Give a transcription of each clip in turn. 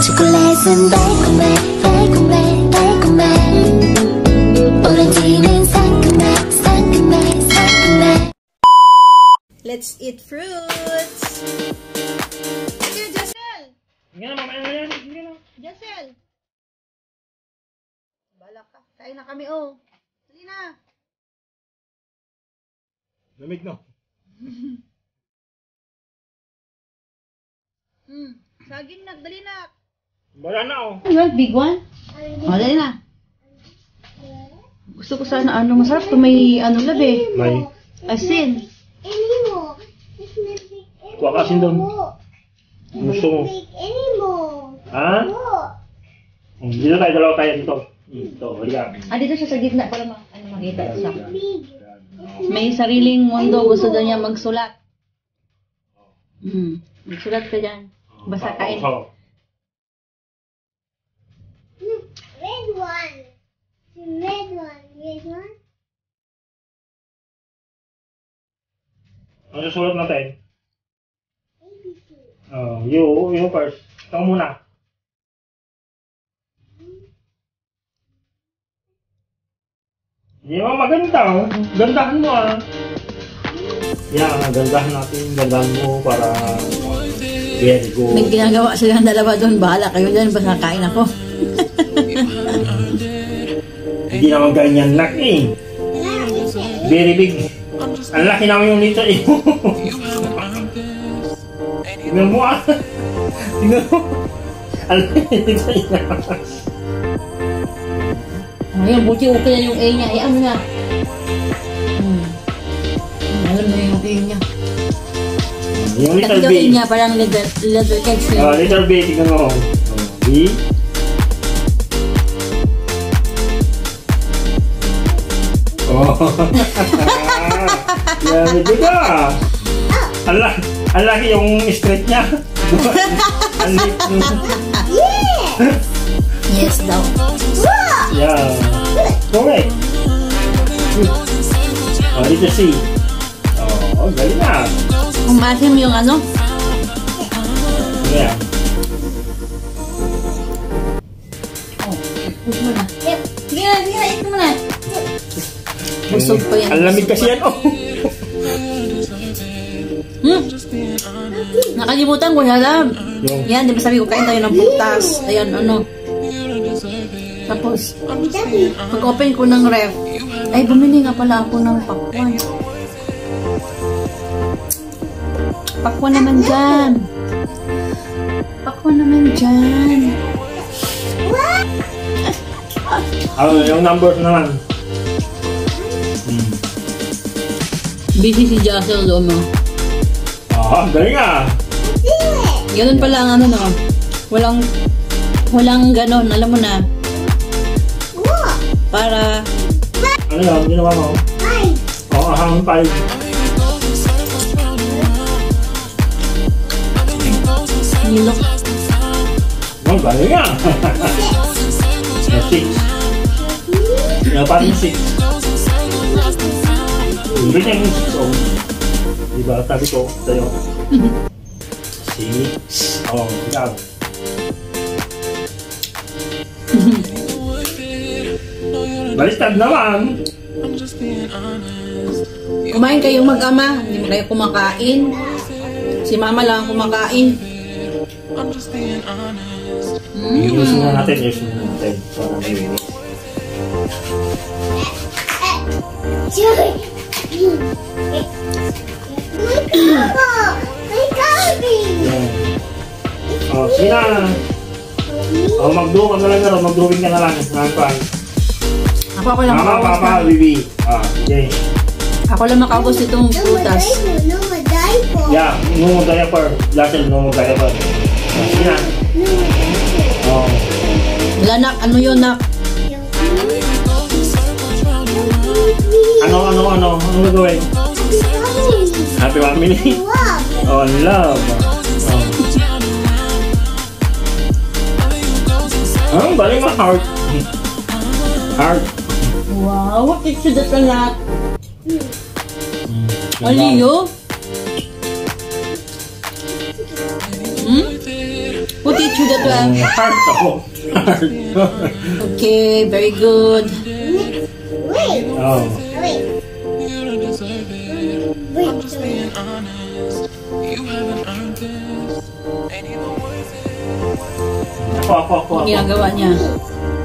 초콜릿은 달콤해 달콤해 달콤해 오렌지는 상큼해 상큼해 상큼해. Let's eat fruits. Sige, Jessel. Sige na, mamaya na yan. Sige na. Jessel. Bala ka. Kain na kami, oh. Dali na. Lamig no. Saging na, dali na. Wala na oh. Ano, big one? Oh, dali na. Gusto ko sana ano, masarap to may ano labi. May. Asin. Kuha ka asin doon. Gusto mo. Ha? Dito tayo, dalawa tayo dito. Dito, halika. Dito siya sa gitna para makita siya. May sariling mundo, gusto daw niya magsulat. Magsulat ka dyan. Basta kain. Red one. Red one. Red one. Ano susulat natin? ABC. Oh, you first. Ikaw muna. Hindi mo maganda oh. Gandahan mo ah. Yan, gandahan natin. Gandahan mo para very good. May ginagawa silang dalawa doon. Bahala kayo dyan. Basta kain ako. Hindi naman ganyan laki. Very big. Ang laki naman yung nito eh. Tingnan mo ah. Tingnan mo. Ang laki nito eh. Ngayon, buti okay na yung A niya. Ano na? Alam na yung A niya. Yung little yung B. A niya parang little X. Little B. Tingnan mo. B. Oh. Yan, medyo ka. Ang laki yung straight niya. Yes daw. Yeah. Correct. Oh, dito C. Oh, galing na. Umasim yung ano? Yeah. Oh, eat mo na. Sige na, eat mo na. Busog pa yan. Ang lamig kasi yan, oh. Nakalimutan ko na alam. Yan, di ba sabi ko, kain tayo ng butas. Ayan, ano. Tapos, pag-open ko ng ref, ay, bumili nga pala ako ng pakwan. Pakwan naman dyan. Pakwan naman dyan. Yung numbers naman. Busy si Jassel doon, no? Galing ah. Ganun pala ang ano, no? Walang ganon, alam mo na. Para... Ano yun? Ginawa mo? 5. Oo, ahang 5. Nilok. Oh, galing ah. 6. Parang 6. Hindi niya yung 6 oh. Diba? Sabi ko sa'yo. 6. Oh, ikaw. Balistad naman. Kumain kayong mag-ama. Hindi mo kayo kumakain. Si mama lang kumakain. Ayusin na natin. Ayusin na natin. Para may oh, sige na. Oh, mag-draw ka na lang gano'n. Mag-drawing ka na lang. Ako lang Mama, makaubos Papa, na. Bibi. Okay. Ako lang makaubos itong putas. Yeah, no diaper. Jassel, no diaper. Sige na. Oh. Wala nak, ano yun nak? Ano gagawin? Happy family? Oh, love. Oh, galing mo, heart. Heart. Wow, what is that a lot? Aliyo? What did you that lang. Heart ako. Heart. Okay, very good. Wait. Oh. Wait. Wait. Ako. Ang ginagawa niya.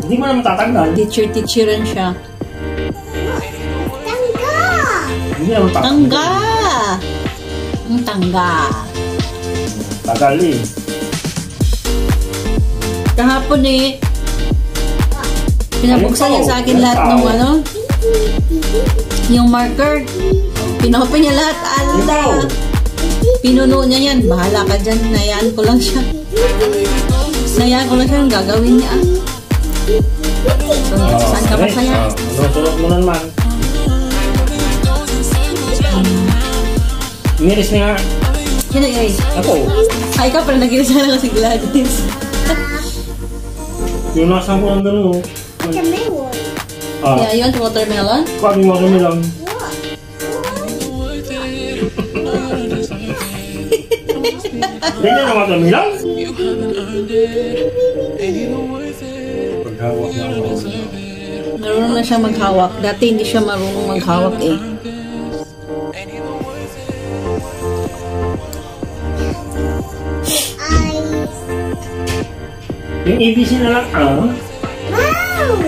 Hindi mo naman tatanggal. Teacher-teacheran siya. Tangga. Hindi naman tatanggal. Tangga! Ang tangga. Tagal eh. Kahapon eh, pinabuksan niya sa akin lahat ng ano, yung marker. Pinopen niya lahat. Ala! Pinuno niya yan. Bahala ka dyan. Nayaan ko lang siya. Nayaan ko lang siya yung gagawin niya. So, saan ka masaya? Sunod mo na naman. Miris na nga. Sino guys? Ako. Ay, ikaw pala nag-iris na lang si Gladys. Yung nasa ko ang gano'n. It's a melon. Yeah, you want watermelon? Pag yung mga lang. What? Ganyan ang mga lang. Paghawak na ako. Marunong na siya maghawak. Dati hindi siya marunong maghawak eh. Yung ABC na lang, Wow!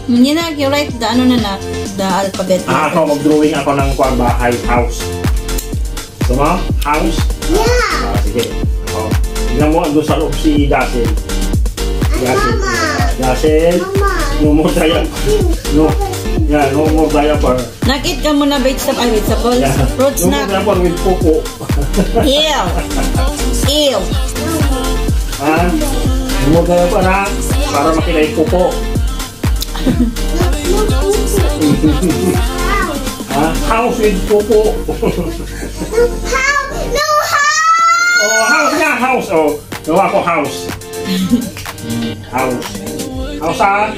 Hindi na, you write the ano na na, the alphabet. Ako, mag-drawing ako ng bahay, house. Gusto mo? House? Yeah! Sige. Ako. Tingnan mo, doon sa loob si Dasil. Mama! Dasil, Mama! no more diaper. No. Yeah, no more diaper. Nakit ka muna vegetables. Yeah. Fruits No na. more diaper with popo. Ew! Ew! Ha? No more diaper ha? Para makita yung popo. Ha? House with popo. How? No how? Oh, house nga, house. Oh, gawa ko house. House. House ha?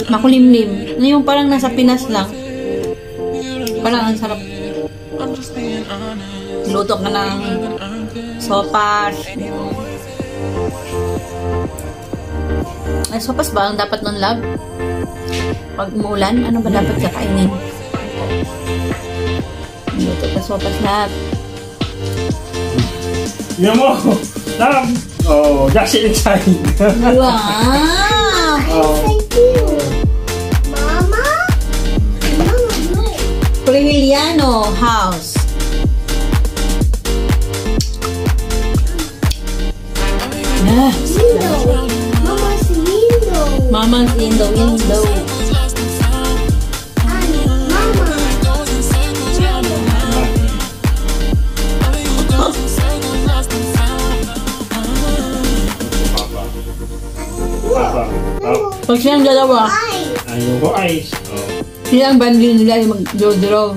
Makulimlim. Ano yung parang nasa Pinas lang. Parang ang sarap. Luto ka ng sopas. Ay, sopas ba ang dapat nun, love? Pag umulan, ano ba dapat kakainin? Luto ka sopas, love. Yan mo. Love. Oh, just inside. Wow! Oh. Thank you. Mama? Mama, no. Prehiliano house. Ah, Window. Mama's window. Mama's in the window. And Mama. Papa. Oh. Pag silang dalawa, Eyes. Ayun ko eyes. Oh. sila ang banding nila yung mag-draw.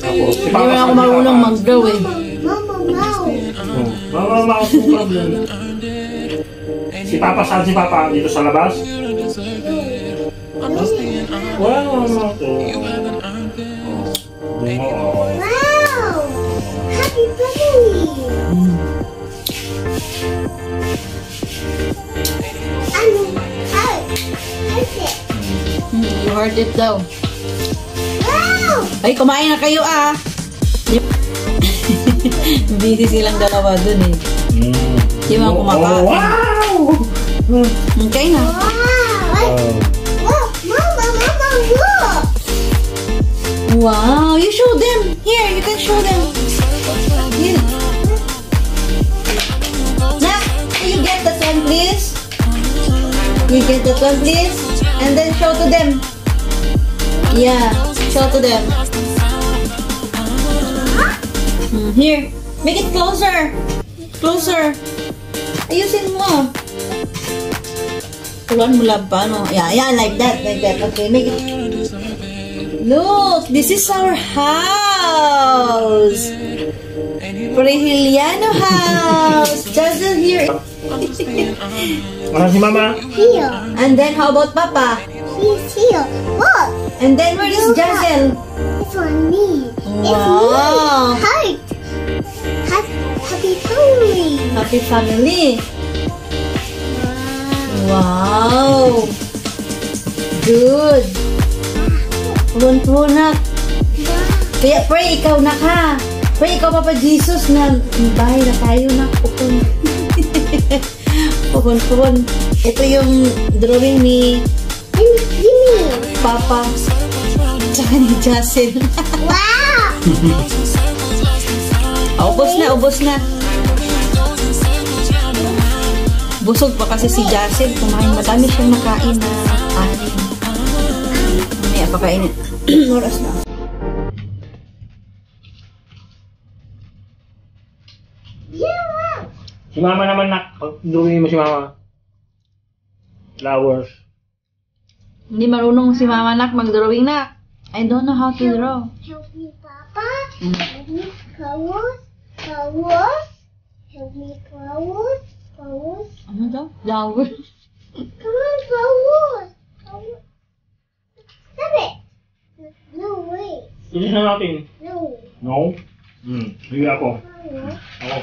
Tapos, si Hindi mo ako marunong mag-draw eh. Mama mouse. Mama, mouse yung problem. Si Papa, saan si Papa? Dito sa labas? Wala naman mouse. Wow. Happy family. You heard it daw. Wow. Ay, kumain na kayo ah! Busy silang dalawa dun eh. Di mo kumakain. Wow! Okay na. Wow. Oh, Mama, look. Wow! You show them! Here, you can show them. Here. Nak, you get that one please? You get that one please? And then show to them. Yeah, show to them. Here, make it closer. Closer. Ayusin mo. Turuan mo lang pa, no? Yeah, like that, like that. Okay, make it. Look, this is our house. Prehiliano house. Just here. Ano si Mama? Here. And then, how about Papa? He's here. Look. And then, where is Jazel? It's on me. Wow. Happy family. Happy family. Wow. Good. Puhon nak. Kaya pray ikaw nak ha. Pray ikaw Papa Jesus na bahay na tayo nak. Puhon. Ito yung drawing ni Papa tsaka ni Jacel. Wow. Ubos na. Busog pa kasi si Jacel. Kumain, madami siyang nakain na anin. Mamaya pakainin. Oras na. Si Mama naman nak, drawing mo si Mama. Flowers. Hindi marunong si Mama nak mag-drawing na. I don't know how to draw. Help me, Papa. Help me, flowers. Help me, flowers. Ano daw? Flowers. Come on, flowers. Stop it. No, wait. Tulis na natin. No. No? Sige ako. Flowers. Ako.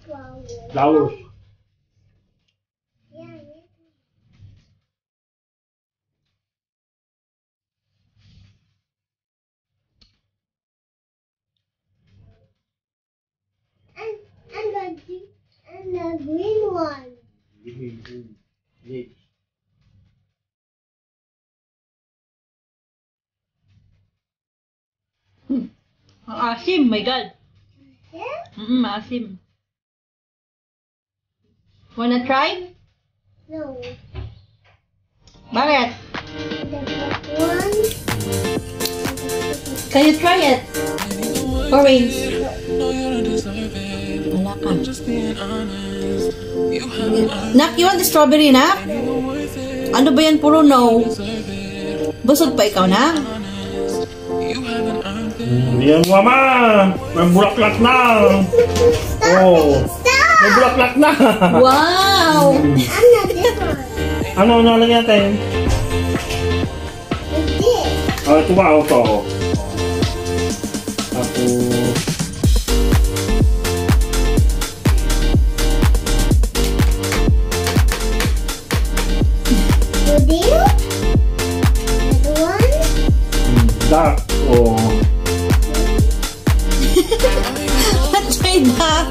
Flowers. Flowers. Yeah. And the green one. Ang asim, my God. Yeah? Maasim. Wanna try? No. Bakit? The black one. Can you try it? Orange. Wala ka. Nak, you want the strawberry, Nak? Ano ba yan? Puro no. Busog pa ikaw, Nak? Yan Mama! May bulaklak na! Oh! May bulaklak na! Wow! I'm not this one. Ano lang natin? It's this. Ito ba? Ito. Tapos... Rodeo? Another one? Duck. Oh. Let's try that.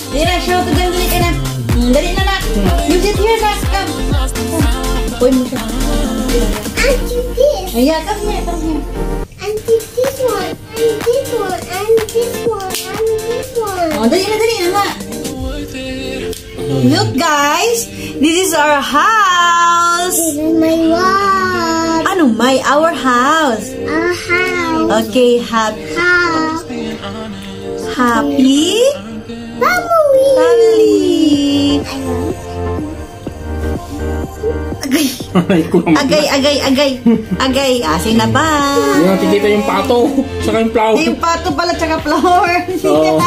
Sige na, show to them, dali ka na. Dali na, Nak. You sit here, Nak. Come. Uy mo siya. Auntie this. Ayan, come here. Auntie this one. And this one. And this one. And this one. Oh, dali na, Nak. Look, guys. This is our house. This is my wall. Ano, our house. Our house. Okay, happy. Family. Agay. Asin na ba? Yung nakikita yung pato. Saka yung flower. Yung pato pala, tsaka flower. Oo.